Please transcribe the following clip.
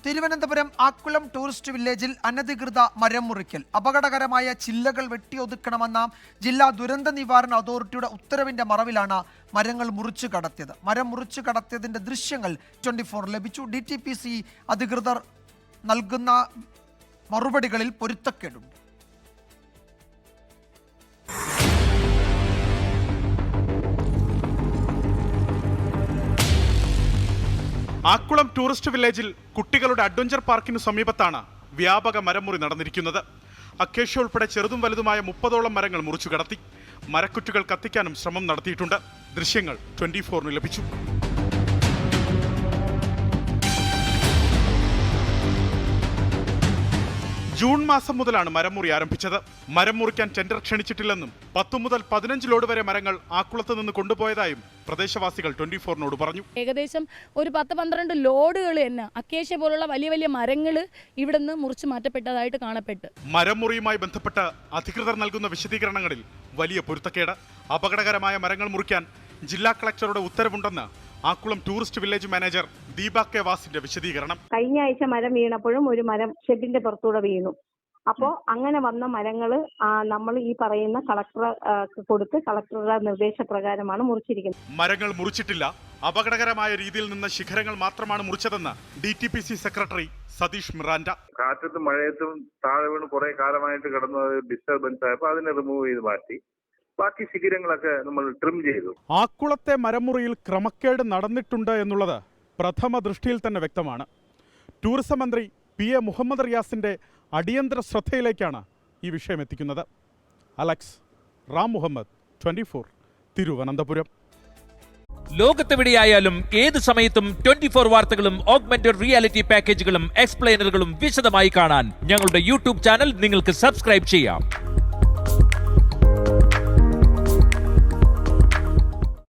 Thiruvananthapuram Akkulam tourist വില്ലേജിൽ അനധികൃത മരം മുറിക്കൽ. അപകടകരമായ ചില്ലകൾ വെട്ടിയൊതുക്കണമെന്ന ജില്ലാ ദുരന്ത നിവാരണ അതോറിറ്റിയുടെ ഉത്തരവിന്റെ മറവിലാണ് മരങ്ങൾ മുറിച്ചു കടത്തിയത്. മരം മുറിച്ചു കടത്തിയതിന്റെ ദൃശ്യങ്ങൾ 24 ലഭിച്ചു. DTPC അധികൃതർ നൽകുന്ന മറുപടികളിൽ പൊരുത്തക്കേടുണ്ട്. ആക്കുളം ടൂറിസ്റ്റ് വില്ലേജിൽ കുട്ടികളുടെ അഡ്വഞ്ചർ പാർക്കിന് സമീപത്താണ് വ്യാപക മരമുറി നടന്നിരിക്കുന്നത്. അക്കേഷ്യ ഉൾപ്പെടെ ചെറുതും വലുതുമായ 30ഓളം മരങ്ങൾ മുറിച്ചു കടത്തി. മരക്കുറ്റികൾ കത്തിക്കാനും ശ്രമം നടത്തിയിട്ടുണ്ട്. ദൃശ്യങ്ങൾ 24 ലഭിച്ചു. ജൂൺ മാസം മുതലാണ് മരമുറി ആരംഭിച്ചത്. മരം മുറിക്കാൻ ടെൻഡർ ക്ഷണിച്ചിട്ടില്ലെന്നും 10 മുതൽ 15 ലോഡ് വരെ മരങ്ങൾ ആക്കുളത്ത് നിന്ന് കൊണ്ടുപോയതായും പ്രദേശവാസികൾ 24നോട് പറഞ്ഞു. ഏകദേശം ഒരു 10-12 ലോഡുകൾ തന്നെ അക്കേഷ്യ പോലുള്ള വലിയ വലിയ മരങ്ങൾ ഇവിടെ നിന്ന് മുറിച്ചു മാറ്റപ്പെട്ടതായിട്ട് കാണപ്പെട്ടു. മരമുറിയുമായി ബന്ധപ്പെട്ട് അധികൃതർ നൽകുന്ന വിശദീകരണങ്ങളിൽ വലിയ പൊരുത്തക്കേട്. അപകടകരമായ മരങ്ങൾ മുറിക്കാൻ ജില്ലാ കളക്ടറുടെ ഉത്തരവുണ്ടെന്ന് Akkulam tourist village manager Deepa K വാസിന്റെ വിശദീകരണം. കഴിഞ്ഞ ആഴ്ച മരം വീണപ്പോഴും ഒരു മരം ഷെഡിന്റെ പുറത്തൂടെ വീണു. അപ്പോൾ അങ്ങനെ വന്ന മരങ്ങൾ നമ്മൾ ഈ പറയുന്ന കളക്ടർ കൊടുത്ത് കളക്ടറുടെ നിർദ്ദേശപ്രകാരമാണ് മുറിച്ചിരിക്കുന്നത്. മരങ്ങൾ മുറിച്ചിട്ടില്ല, അപകടകരമായ രീതിയിൽ നിന്ന് ശിഖരങ്ങൾ മാത്രമാണ് മുറിച്ചതെന്ന് DTPC സെക്രട്ടറി സതീഷ് മിറാൻഡ. കാറ്റത്തും മഴയത്തും താഴെ വീണ് കുറെ കാലമായിട്ട് കിടന്നത് ഡിസ്റ്റർബൻസ് ആയപ്പോൾ അതിനെ റിമൂവ് ചെയ്ത് മാറ്റി. ബാക്കി ശിഖരങ്ങളൊക്കെ നമ്മൾ ട്രിം ചെയ്തു. ആക്കുളത്തെ മരമുറിയിൽ ക്രമക്കേട് നടന്നിട്ടുണ്ട് എന്നുള്ളത് പ്രഥമ ദൃഷ്ടിയിൽ തന്നെ വ്യക്തമാണ്. ടൂറിസം മന്ത്രി PA മുഹമ്മദ് റിയാസിന്റെ അടിയന്തര ശ്രദ്ധയിലേക്കാണ് ഈ വിഷയം എത്തിക്കുന്നത്. അലക്സ് റാം മുഹമ്മദ്, 24, തിരുവനന്തപുരം. ലോകത്തെവിടെയായാലും ഏത് സമയത്തും 24 വാർത്തകളും ഓഗ്മെന്റഡ് റിയാലിറ്റി പാക്കേജുകളും എക്സ്പ്ലെയിനറുകളും വിശദമായി കാണാൻ ഞങ്ങളുടെ YouTube ചാനൽ നിങ്ങൾക്ക് സബ്സ്ക്രൈബ് ചെയ്യാം.